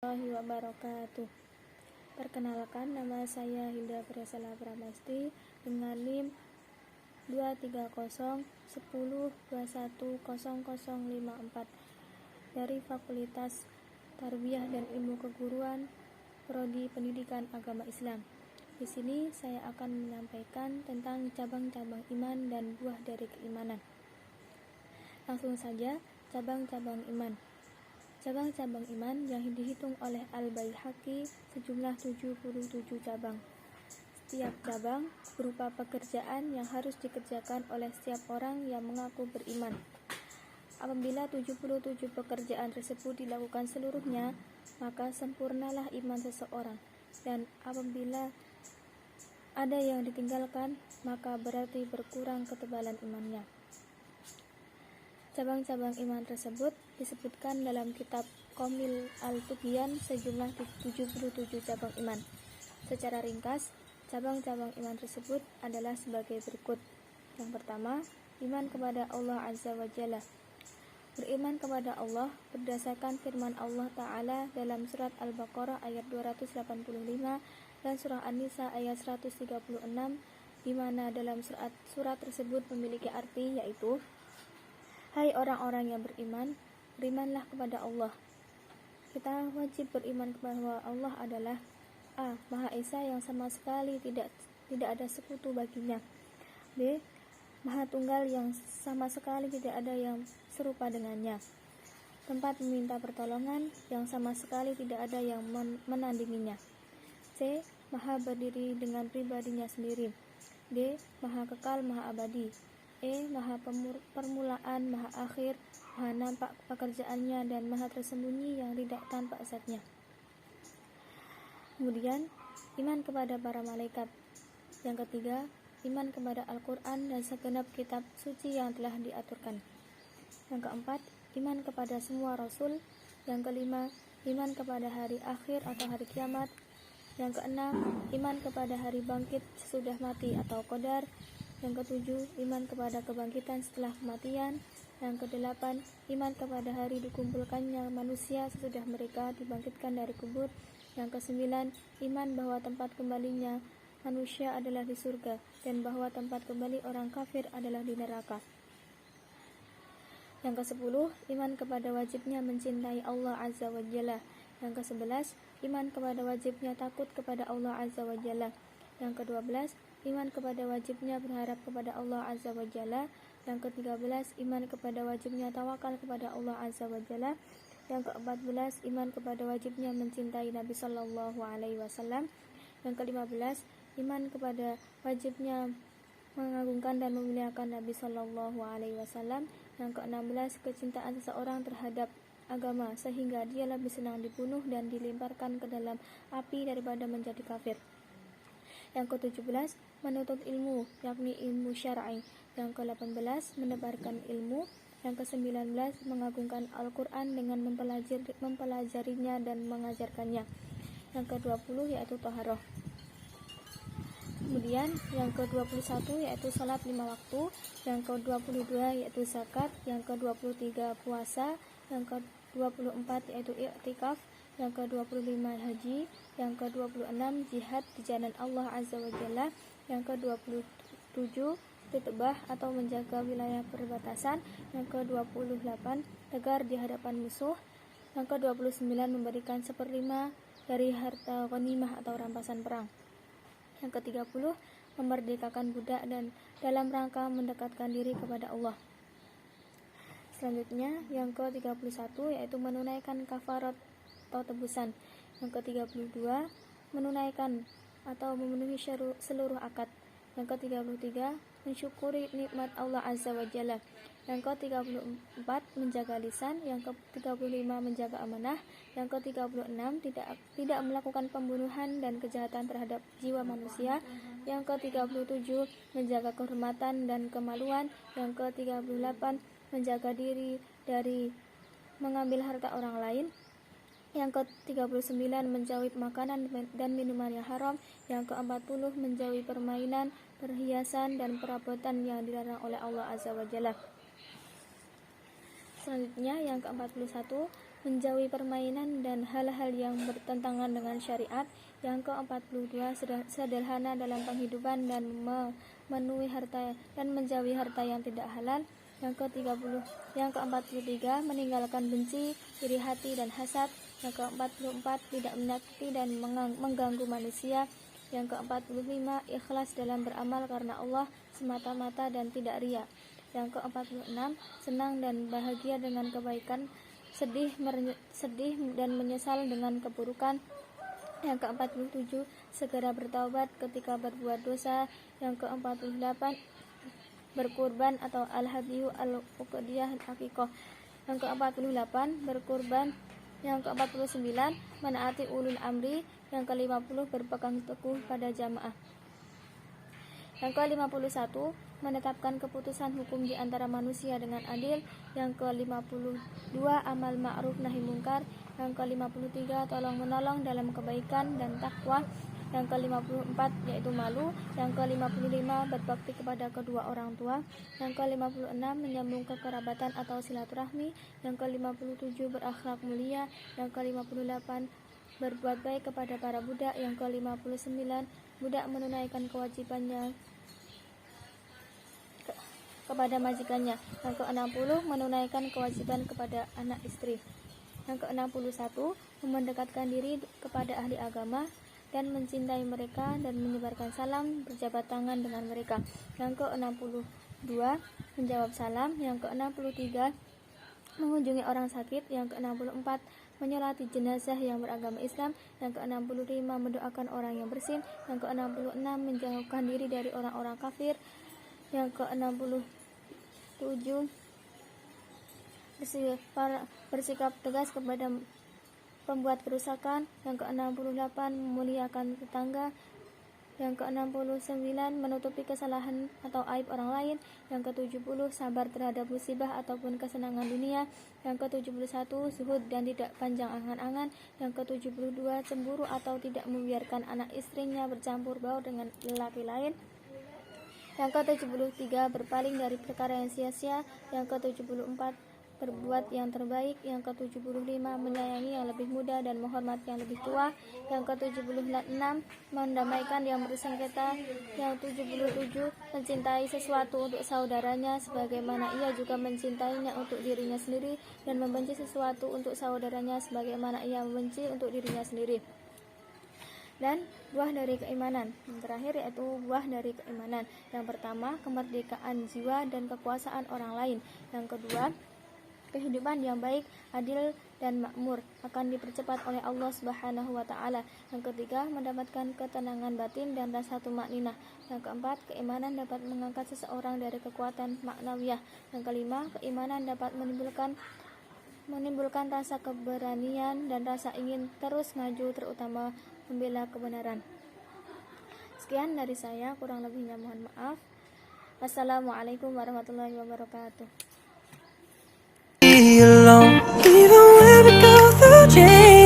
Warahmatullahi wabarakatuh. Perkenalkan, nama saya Hilda Priyasala Pramesti dengan NIM 23010210054 dari Fakultas Tarbiyah dan Ilmu Keguruan, Prodi Pendidikan Agama Islam. Di sini saya akan menyampaikan tentang cabang-cabang iman dan buah dari keimanan. Langsung saja, cabang-cabang iman. Cabang-cabang iman yang dihitung oleh Al-Baihaqi sejumlah 77 cabang. Setiap cabang berupa pekerjaan yang harus dikerjakan oleh setiap orang yang mengaku beriman. Apabila 77 pekerjaan tersebut dilakukan seluruhnya, maka sempurnalah iman seseorang. Dan apabila ada yang ditinggalkan, maka berarti berkurang ketebalan imannya. Cabang-cabang iman tersebut disebutkan dalam kitab Komil Al-Tubyan sejumlah 77 cabang iman. Secara ringkas, cabang-cabang iman tersebut adalah sebagai berikut. Yang pertama, iman kepada Allah Azza wa Jalla. Beriman kepada Allah berdasarkan firman Allah Ta'ala dalam surat Al-Baqarah ayat 285 dan surah An-Nisa ayat 136, di mana dalam surat tersebut memiliki arti yaitu: hai orang-orang yang beriman, berimanlah kepada Allah. Kita wajib beriman bahwa Allah adalah A. Maha Esa yang sama sekali tidak ada sekutu baginya. B. Maha Tunggal yang sama sekali tidak ada yang serupa dengannya. Tempat meminta pertolongan yang sama sekali tidak ada yang menandinginya. C. Maha berdiri dengan pribadinya sendiri. D. Maha kekal, maha abadi. E. Maha permulaan, maha akhir, maha nampak pekerjaannya, dan maha tersembunyi yang tidak tampak zatnya. Kemudian, iman kepada para malaikat. Yang ketiga, iman kepada Al-Quran dan segenap kitab suci yang telah diaturkan. Yang keempat, iman kepada semua rasul. Yang kelima, iman kepada hari akhir atau hari kiamat. Yang keenam, iman kepada hari bangkit sesudah mati atau qadar. Yang ketujuh, iman kepada kebangkitan setelah kematian. Yang kedelapan, iman kepada hari dikumpulkannya manusia sesudah mereka dibangkitkan dari kubur. Yang kesembilan, iman bahwa tempat kembalinya manusia adalah di surga, dan bahwa tempat kembali orang kafir adalah di neraka. Yang kesepuluh, iman kepada wajibnya mencintai Allah Azza wa Jalla. Yang kesebelas, iman kepada wajibnya takut kepada Allah Azza wa Jalla. Yang ke-12, iman kepada wajibnya berharap kepada Allah Azza wa Jalla. Yang ke-13, iman kepada wajibnya tawakal kepada Allah Azza wa Jalla. Yang ke-14, iman kepada wajibnya mencintai Nabi Sallallahu Alaihi Wasallam. Yang ke-15, iman kepada wajibnya mengagungkan dan memuliakan Nabi Sallallahu Alaihi Wasallam. Yang ke-16, kecintaan seseorang terhadap agama sehingga dia lebih senang dibunuh dan dilemparkan ke dalam api daripada menjadi kafir. Yang ke-17, menuntut ilmu, yakni ilmu syar'i. Yang ke-18, menebarkan ilmu. Yang ke-19, mengagungkan Al-Quran dengan mempelajarinya dan mengajarkannya. Yang ke-20, yaitu taharah. Kemudian yang ke-21 yaitu salat 5 waktu. Yang ke-22 yaitu zakat. Yang ke-23 puasa. Yang ke-24 yaitu i'tikaf. Yang ke-25 haji. Yang ke-26 jihad di jalan Allah Azza wa Jalla. Yang ke-27 ditebah atau menjaga wilayah perbatasan. Yang ke-28 tegar di hadapan musuh. Yang ke-29 memberikan 1/5 dari harta ghanimah atau rampasan perang. Yang ke-30 memerdekakan budak dan dalam rangka mendekatkan diri kepada Allah. Selanjutnya yang ke-31 yaitu menunaikan kafarat atau tebusan. Yang ke-32 menunaikan atau memenuhi seluruh akad. Yang ke-33 mensyukuri nikmat Allah Azza wa Jalla. Yang ke-34 menjaga lisan. Yang ke-35 menjaga amanah. Yang ke-36 tidak melakukan pembunuhan dan kejahatan terhadap jiwa manusia. Yang ke-37 menjaga kehormatan dan kemaluan. Yang ke-38 menjaga diri dari mengambil harta orang lain. Yang ke-39 menjauhi makanan dan minuman yang haram. Yang ke-40 menjauhi permainan, perhiasan, dan perabotan yang dilarang oleh Allah Azza wa Jalla. Selanjutnya yang ke-41 menjauhi permainan dan hal-hal yang bertentangan dengan syariat. Yang ke-42, sederhana dalam penghidupan dan memenuhi harta dan menjauhi harta yang tidak halal. Yang ke-43, meninggalkan benci, iri hati dan hasad. Yang ke-44, tidak menyakiti dan mengganggu manusia. Yang ke-45, ikhlas dalam beramal karena Allah semata-mata dan tidak riya. Yang ke-46, senang dan bahagia dengan kebaikan, sedih dan menyesal dengan keburukan. Yang ke-47, segera bertaubat ketika berbuat dosa. Yang ke-48, berkurban atau al-hadyu al-uqdiyah akikoh. Yang ke-48, berkurban. Yang ke-49, menaati ulul amri. Yang ke-50, berpegang teguh pada jamaah. Yang ke-51, menetapkan keputusan hukum di antara manusia dengan adil. Yang ke-52, amal ma'ruf nahi mungkar. Yang ke-53, tolong menolong dalam kebaikan dan takwa. Yang ke-54, yaitu malu. Yang ke-55, berbakti kepada kedua orang tua. Yang ke-56, menyambung kekerabatan atau silaturahmi. Yang ke-57, berakhlak mulia. Yang ke-58, berbuat baik kepada para budak. Yang ke-59, budak menunaikan kewajibannya kepada majikannya. Yang ke-60, menunaikan kewajiban kepada anak istri. Yang ke-61, mendekatkan diri kepada ahli agama dan mencintai mereka dan menyebarkan salam, berjabat tangan dengan mereka. Yang ke-62, menjawab salam. Yang ke-63, mengunjungi orang sakit. Yang ke-64, menyolati jenazah yang beragama Islam. Yang ke-65, mendoakan orang yang bersin. Yang ke-66, menjauhkan diri dari orang-orang kafir. Yang ke-67, bersikap tegas kepada pembuat kerusakan. Yang ke-68, memuliakan tetangga. Yang ke-69, menutupi kesalahan atau aib orang lain. Yang ke-70, sabar terhadap musibah ataupun kesenangan dunia. Yang ke-71, zuhud dan tidak panjang angan-angan. Yang ke-72, cemburu atau tidak membiarkan anak istrinya bercampur baur dengan lelaki lain. Yang ke-73, berpaling dari perkara yang sia-sia. Yang ke-74, berbuat yang terbaik. Yang ke-75, menyayangi yang lebih muda dan menghormati yang lebih tua. Yang ke-76, mendamaikan yang bersengketa. Yang ke-77, mencintai sesuatu untuk saudaranya sebagaimana ia juga mencintainya untuk dirinya sendiri, dan membenci sesuatu untuk saudaranya sebagaimana ia membenci untuk dirinya sendiri. Dan buah dari keimanan yang terakhir yaitu buah dari keimanan. Yang pertama, kemerdekaan jiwa dan kekuasaan orang lain. Yang kedua, kehidupan yang baik, adil dan makmur akan dipercepat oleh Allah Subhanahu wa taala. Yang ketiga, mendapatkan ketenangan batin dan rasa tumakninah. Yang keempat, keimanan dapat mengangkat seseorang dari kekuatan maknawiyah. Yang kelima, keimanan dapat menimbulkan rasa keberanian dan rasa ingin terus maju, terutama membela kebenaran. Sekian dari saya, kurang lebihnya mohon maaf. Wassalamualaikum warahmatullahi wabarakatuh. Even when we go through change.